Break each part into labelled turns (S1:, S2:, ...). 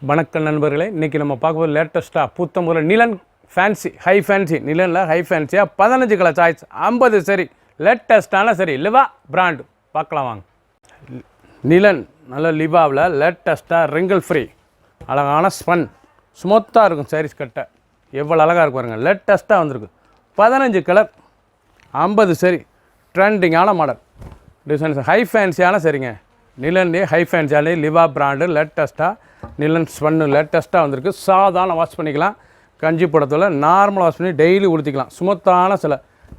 S1: வணக்கம் நண்பர்களே, இன்றைக்கி நம்ம பார்க்க போகிற லேட்டஸ்ட்டாக புத்தம்புற நிலன் ஃபேன்சி ஹை ஃபேன்சி நிலனில் ஹை ஃபேன்சியாக 15 கலர் சாய்ஸ் 50 சரி லேட்டஸ்ட்டான சரி லிவா பிராண்டு பார்க்கலாம் வாங்க. நிலன் நல்ல லிவாவில் லேட்டஸ்ட்டாக ரிங்கிள் ஃப்ரீ அழகான ஸ்பன் ஸ்மூத்தாக இருக்கும். சாரீஸ் கட்டை எவ்வளோ அழகாக இருக்கும் பாருங்கள். லேட்டஸ்ட்டாக வந்திருக்கு 15 கலர் 50 சரி ட்ரெண்டிங்கான மாடல் டிசைன்ஸ் ஹை ஃபேன்சியான சரிங்க. நிலன்லேயே ஹை ஃபேன்சியாலே லிவா பிராண்டு லேட்டஸ்ட்டாக நிலன் ஸ்பன்னு லேட்டஸ்ட்டாக வந்திருக்கு. சாதாரண வாஷ் பண்ணிக்கலாம். கஞ்சி படத்தில் நார்மல் வாஷ் பண்ணி டெய்லி ஊற்றிக்கலாம். சுமத்தான சில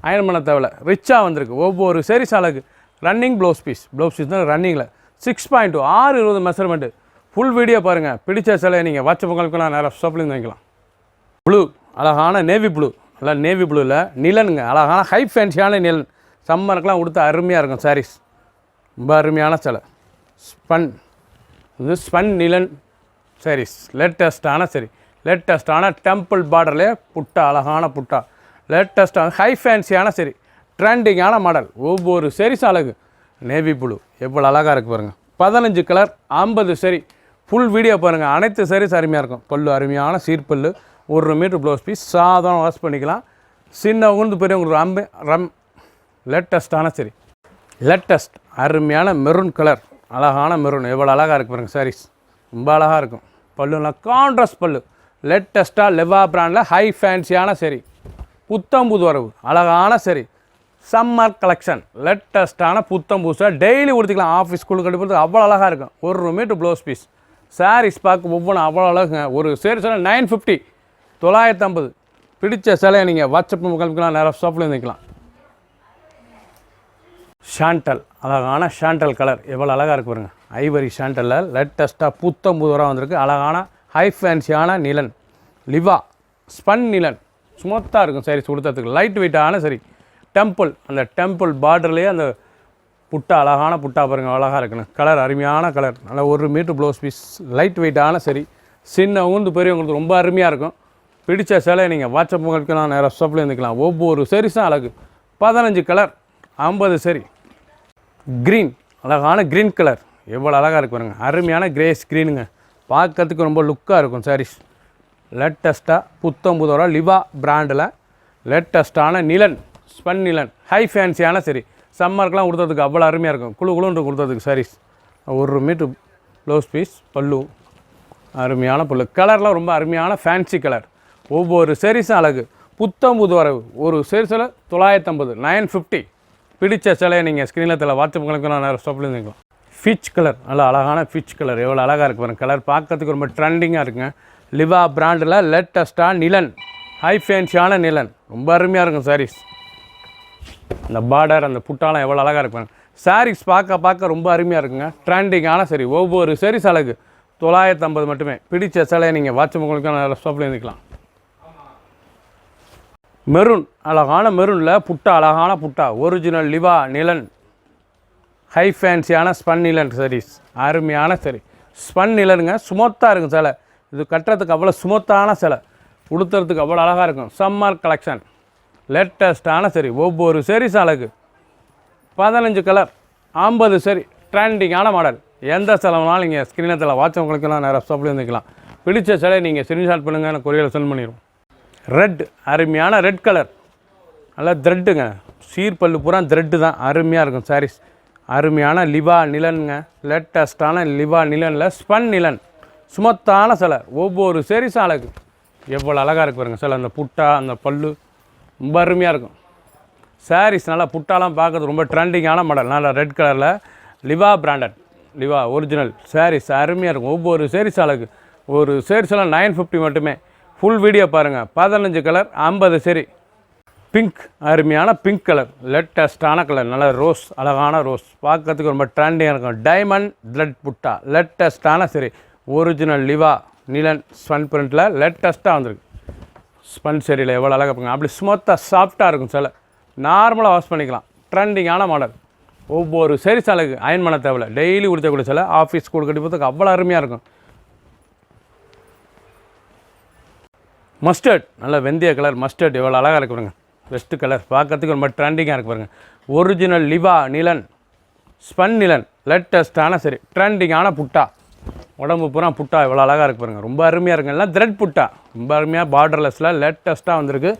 S1: அயன் பண்ண தேவையில்ல. ரிச்சாக வந்திருக்கு. ஒவ்வொரு சீரிஸ் அழகு ரன்னிங் ப்ளவுஸ் பீஸ் தான் ரன்னிங்கில் 6.2 620 மெஷர்மெண்ட்டு. ஃபுல் வீடியோ பாருங்கள். பிடிச்ச சிலையை நீங்கள் வாட்ச் பொங்கலுக்குலாம் நேராக ஷாப்லேருந்து வாங்கிக்கலாம். ப்ளூ அழகான நேவி ப்ளூ, நல்லா நேவி ப்ளூவில் நிலனுங்க. அழகான ஹை ஃபேன்சியான நிலன் சம்மருக்கெலாம் கொடுத்து அருமையாக இருக்கும். சாரீஸ் ரொம்ப அருமையான சிலை ஸ்பன். இது ஸ்பன் நிலன் சாரீஸ் லேட்டஸ்ட்டான சரி லேட்டஸ்ட்டான டெம்பிள் பார்டர்லேயே புட்டா அழகான புட்டா லேட்டஸ்ட்டான ஹை ஃபேன்சியான சரி ட்ரெண்டிங்கான மாடல். ஒவ்வொரு சாரீஸ் அழகு நேவி ப்ளூ எவ்வளோ அழகாக இருக்குது பாருங்கள். 15 கலர் 50 சரி ஃபுல் வீடியோ பாருங்கள். அனைத்து சாரீஸ் அருமையாக இருக்கும். பல்லு அருமையான சீர்பல்லு 1 மீட்டர் ப்ளவுஸ் பீஸ் சாதாரண வாஷ் பண்ணிக்கலாம். சின்னவங்க பெரியவங்களுக்கு ரம் லேட்டஸ்ட்டான சரி லேட்டஸ்ட் அருமையான மெரூன் கலர் அழகான மெரூன் எவ்வளோ அழகாக இருக்குது பாருங்கள். சாரீஸ் ரொம்ப அழகாக இருக்கும். பல்லுனா கான்ட்ராஸ்ட் பல்லு லேட்டஸ்ட்டாக லெவா பிராண்டில் ஹை ஃபேன்சியான சரி புத்தம்புது வரவு அழகான சரி சம்மர் கலெக்ஷன் லேட்டஸ்ட்டான புத்தம்பூசாக டெய்லி கொடுத்துக்கலாம். ஆஃபீஸ் ஸ்கூலுக்கு கட்டி அவ்வளோ அழகாக இருக்கும். 1 மீட்டர் ப்ளவுஸ் பீஸ் சாரீஸ் பார்க்க ஒவ்வொன்றும் அவ்வளோ அழகுங்க. ஒரு சேரீ சிலை 950 950. பிடிச்ச சிலையை நீங்கள் வாட்ஸ்அப் கிளம்பிக்கலாம். நேராக ஷாப்பில் இருந்துக்கலாம். ஷாண்டல் அழகான ஷாண்டல் கலர் எவ்வளோ அழகாக இருக்கு பாருங்கள். ஐவரி ஷாண்டலில் லேட்டஸ்ட்டாக புத்தம்புதுவராக வந்திருக்கு. அழகான ஹை ஃபேன்சியான நிலன் லிவா ஸ்பன் நிலன் ஸ்மூத்தாக இருக்கும். சாரீஸ் கொடுத்ததுக்கு லைட் வெயிட்டான சரி டெம்பிள் அந்த டெம்பிள் பார்டர்லேயே அந்த புட்டா அழகான புட்டா பாருங்கள் அழகாக இருக்குன்னு. கலர் அருமையான கலர். நல்லா 1 மீட்டர் ப்ளவுஸ் பீஸ் லைட் வெயிட்டான சரி சின்ன ஊந்து பெரியவங்களுக்கு ரொம்ப அருமையாக இருக்கும். பிடிச்ச சிலையை நீங்கள் வாட்ஸ்அப் உங்களுக்கு நான் நேராக ஷாப்பில் இருந்துக்கலாம். ஒவ்வொரு சாரீஸும் அழகு 15 கலர் 50 சரி. க்ரீன் அழகான க்ரீன் கலர் எவ்வளோ அழகாக இருக்கு பாருங்க. அருமையான கிரேஸ் க்ரீனுங்க. பார்க்கறதுக்கு ரொம்ப லுக்காக இருக்கும். சாரீஸ் லேட்டஸ்ட்டாக புத்தம்புதோரா லிவா பிராண்டில் லேட்டஸ்ட்டான நிலன் ஸ்பன் நிலன் ஹை ஃபேன்சியான சரி சம்மருக்கெலாம் கொடுத்ததுக்கு அவ்வளோ அருமையாக இருக்கும். குழுன்னு கொடுத்ததுக்கு சாரீஸ் 1 மீட்டர் ப்ளவுஸ் பீஸ் பல்லு அருமையான பல்லு. கலர்லாம் ரொம்ப அருமையான ஃபேன்சி கலர். ஒவ்வொரு சாரீஸும் அழகு புத்தம்புது வரவு. ஒரு சாரீஸில் 950 950. பிடிச்ச சிலையை நீங்கள் ஸ்க்ரீனில் வாட்ஸ்அப் கணக்கு நான் ஸ்டாப்பில் இருந்துக்கலாம். ஃபிச் கலர் நல்லா அழகான ஃபிச் கலர் எவ்வளோ அழகாக இருக்குது பாருங்கள். கலர் பார்க்கறதுக்கு ரொம்ப ட்ரெண்டிங்காக இருக்குங்க. லிவா பிராண்டில் லேட்டஸ்ட்டாக நிலன் ஹை ஃபேன்சியான நிலன் ரொம்ப அருமையாக இருக்கும். சாரீஸ் அந்த பார்டர் அந்த புட்டாலாம் எவ்வளோ அழகாக இருக்கு பாருங்கள். சாரீஸ் பார்க்க ரொம்ப அருமையாக இருக்குங்க. ட்ரெண்டிங்கான சரி ஒவ்வொரு சாரீஸ் அழகு 950 மட்டுமே. பிடிச்ச சிலையை நீங்கள் வாட்ஸ்அப் கணக்கு நான் ஸ்டாப்பில் இருந்துக்கலாம். மெரூன் அழகான மெரூனில் புட்டா அழகான புட்டா ஒரிஜினல் லிவா நிலன் ஹை ஃபேன்சியான ஸ்பன் நிலன் சாரீஸ் அருமையான சரி ஸ்பன் நிலனுங்க. ஸ்மூத்தாக இருக்கும் சிலை. இது கட்டுறதுக்கு அவ்வளோ ஸ்மூத்தான சிலை உடுத்துறதுக்கு அவ்வளோ அழகாக இருக்கும். சம்மர் கலெக்ஷன் லேட்டஸ்ட்டான சரி ஒவ்வொரு சாரீஸ் அழகு 15 கலர் 50 சரி ட்ரெண்டிங்கான மாடல். எந்த செலவுனாலும் நீங்கள் ஸ்க்ரீனத்தில் வாட்ஸ்அப் உங்களுக்கு நேராக ஷாப்பில் இருந்துக்கலாம். பிடிச்ச சிலை நீங்கள் ஸ்க்ரீன்ஷாட் பண்ணுங்கள். எனக்கு கொரியரில் சென்ட் பண்ணிடுவோம். ரெட் அருமையான ரெட் கலர் நல்லா த்ரெட்டுங்க. சீர்பல்லு பூரா த்ரெட்டு தான் அருமையாக இருக்கும். சாரீஸ் அருமையான லிவா நிலனுங்க. லேட்டஸ்ட்டான லிவா நிலனில் ஸ்பன் நிலன் சுமத்தான சிலை ஒவ்வொரு சாரீஸும் அழகு எவ்வளோ அழகாக இருக்கு பாருங்கள். சிலை அந்த புட்டா அந்த பல்லு ரொம்ப அருமையாக இருக்கும். சாரீஸ் நல்லா புட்டாலாம் பார்க்குறது ரொம்ப ட்ரெண்டிங்கான மாடல். நல்லா ரெட் கலரில் லிவா பிராண்டட் லிவா ஒரிஜினல் சாரீஸ் அருமையாக இருக்கும். ஒவ்வொரு சாரீஸ் அழகு. ஒரு சாரீஸ்லாம் 950 மட்டுமே. ஃபுல் வீடியோ பாருங்கள். 15 கலர் 50 சரி. பிங்க் அருமையான பிங்க் கலர் லேட்டஸ்ட்டான கலர் நல்லா ரோஸ் அழகான ரோஸ் பார்க்கறதுக்கு ரொம்ப ட்ரெண்டிங்காக இருக்கும். டைமண்ட் த்ரெட் புட்டா லேட்டஸ்ட்டான சரி ஒரிஜினல் லிவா நிலன் ஸ்பன் பிரிண்டில் லேட்டஸ்ட்டாக வந்திருக்கு. ஸ்பன் சரியில் எவ்வளோ அழகாக இருப்பாங்க. அப்படி ஸ்மூத்தாக சாஃப்டாக இருக்கும் சிலை. நார்மலாக வாஷ் பண்ணிக்கலாம். ட்ரெண்டிங்கான மாடல். ஒவ்வொரு சாரீஸ் அழகு அயன் பண்ண தேவையில்ல. டெய்லி கொடுத்தக்கூடிய சிலை ஆஃபீஸ் ஸ்கூல் கட்டி போகிறதுக்கு அவ்வளோ அருமையாக இருக்கும். மஸ்டர்ட் நல்ல வெந்தய கலர் மஸ்டர்ட் எவ்வளோ அழகாக இருக்கு பாருங்க. வெஸ்ட் கலர் பார்க்கறதுக்கு ரொம்ப ட்ரெண்டிங்காக இருக்கு பாருங்கள். ஒரிஜினல் லிவா நிலன் ஸ்பன் நிலன் லேட்டஸ்ட்டான சரி ட்ரெண்டிங்கான புட்டா உடம்பு பூரா புட்டா இவ்வளோ அழகாக இருக்கு பாருங்கள். ரொம்ப அருமையாக இருக்குங்க. எல்லாம் த்ரெட் புட்டா ரொம்ப அருமையாக பார்டர்லெஸில் லேட்டஸ்ட்டாக வந்திருக்கு.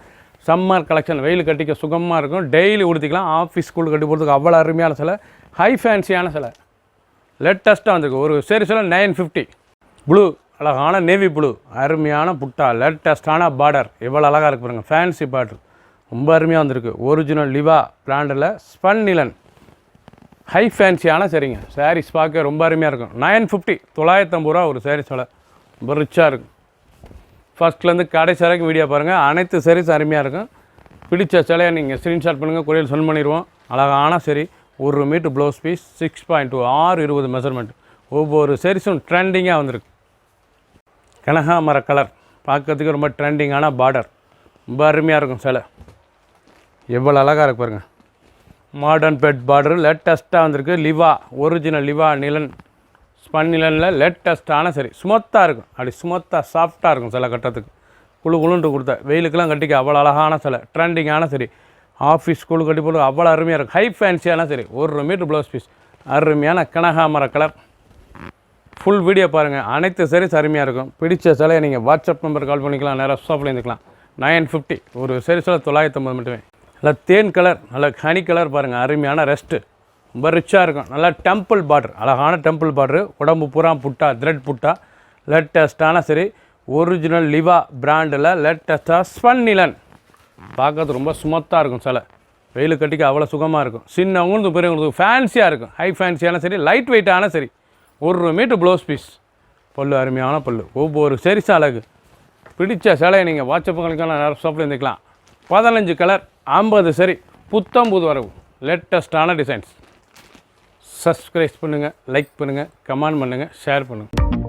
S1: சம்மர் கலெக்ஷன், வெயில் கட்டிக்க சுகமாக இருக்கும். டெய்லி உடுத்திக்கலாம். ஆஃபீஸ் ஸ்கூல் கட்டி போகிறதுக்கு அவ்வளோ அருமையான சிலை, ஹை ஃபேன்சியான சிலை, லேட்டஸ்ட்டாக வந்திருக்கு. ஒரு சரி சிலை 950. ப்ளூ, அழகான நேவி ப்ளூ, அருமையான புட்டா, லேட்டஸ்ட்டான பார்டர் எவ்வளோ அழகாக இருக்கு பாருங்கள். ஃபேன்சி பார்டர் ரொம்ப அருமையாக வந்திருக்கு. ஒரிஜினல் லிவா பிராண்டில் ஸ்பன் நிலன் ஹை ஃபேன்சியான சரிங்க. சாரீஸ் பார்க்க ரொம்ப அருமையாக இருக்கும். 950, 950 ரூபா ஒரு சாரீஸ் விலை. ரொம்ப ரிச்சாக இருக்கும். ஃபஸ்ட்லேருந்து கடைசி வரைக்கும் வீடியோ பாருங்கள். அனைத்து சாரீஸ் அருமையாக இருக்கும். பிடிச்ச சிலையை நீங்கள் ஸ்க்ரீன்ஷாட் பண்ணுங்கள், கொரியர் சென்ட் பண்ணிடுவோம். அழகான சரி, 1 மீட்டர் ப்ளவுஸ் பீஸ், 6.2 620 மெஷர்மெண்ட். ஒவ்வொரு சாரீஸும் ட்ரெண்டிங்காக வந்திருக்கு. கனகாமர கலர் பார்க்கறதுக்கு ரொம்ப ட்ரெண்டிங்கான பார்டர், ரொம்ப அருமையாக இருக்கும் சிலை. எவ்வளோ அழகாக இருக்கு பாருங்கள். மாடர்ன் பெட் பார்டர் லேட்டஸ்ட்டாக வந்திருக்கு. லிவா, ஒரிஜினல் லிவா நிலன் ஸ்பன் நிலனில் லேட்டஸ்ட்டான சரி, ஸ்மூத்தாக இருக்கும். அப்படி ஸ்மூத்தாக சாஃப்டாக இருக்கும் சிலை கட்டுறதுக்கு. குழுண்டு கொடுத்த வெயிலுக்கெல்லாம் கட்டிக்க அவ்வளோ அழகான சிலை, ட்ரெண்டிங்கான சரி. ஆஃபீஸ் ஸ்கூல் கட்டி போட்டு அவ்வளோ அருமையாக இருக்கும். ஹை ஃபேன்சியான சரி, 1 மீட்டர் ப்ளவுஸ் பீஸ், அருமையான கனகாமர கலர். ஃபுல் வீடியோ பாருங்கள். அனைத்து சாரீஸ் அருமையாக இருக்கும். பிடிச்ச சிலையை நீங்கள் வாட்ஸ்அப் நம்பர் கால் பண்ணிக்கலாம், நேராக ஷாப்பில் இருந்துக்கலாம். 950 ஒரு சாரீஸில் 950 மட்டுமே. நல்லா தேன் கலர், நல்லா ஹனி கலர் பாருங்கள், அருமையான ரெஸ்ட்டு, ரொம்ப ரிச்சாக இருக்கும். நல்லா டெம்பிள் பார்டர், அழகான டெம்பிள் பார்டரு, உடம்பு பூரா புட்டா, த்ரெட் புட்டா, லேட்டஸ்ட்டான சரி, ஒரிஜினல் லிவா பிராண்டில் லேட்டஸ்ட்டாக ஸ்பன் நிலன். பார்க்கறது ரொம்ப ஸ்மூத்தாக இருக்கும் சிலை, வெயில் கட்டிக்க அவ்வளோ சுகமாக இருக்கும். சின்னவங்களுக்கு பெரியவங்களுக்கு ஃபேன்சியாக இருக்கும். ஹை ஃபேன்சியான சரி, லைட் வெயிட்டான சரி, 1 மீட்டர் ப்ளவுஸ் பீஸ், பல்லு அருமையான பல்லு, ஒவ்வொரு சரிசா அழகு. பிடிச்ச சிலையை நீங்கள் வாட்ஸ்அப்புகளுக்கெல்லாம் நேரம் ஷாப்பில் இருந்துக்கலாம். 15 கலர், 50 சரி, புத்தம் புது வரவு, லேட்டஸ்ட்டான டிசைன்ஸ். சப்ஸ்கிரைப் பண்ணுங்கள், லைக் பண்ணுங்கள், கமெண்ட் பண்ணுங்கள், ஷேர் பண்ணுங்கள்.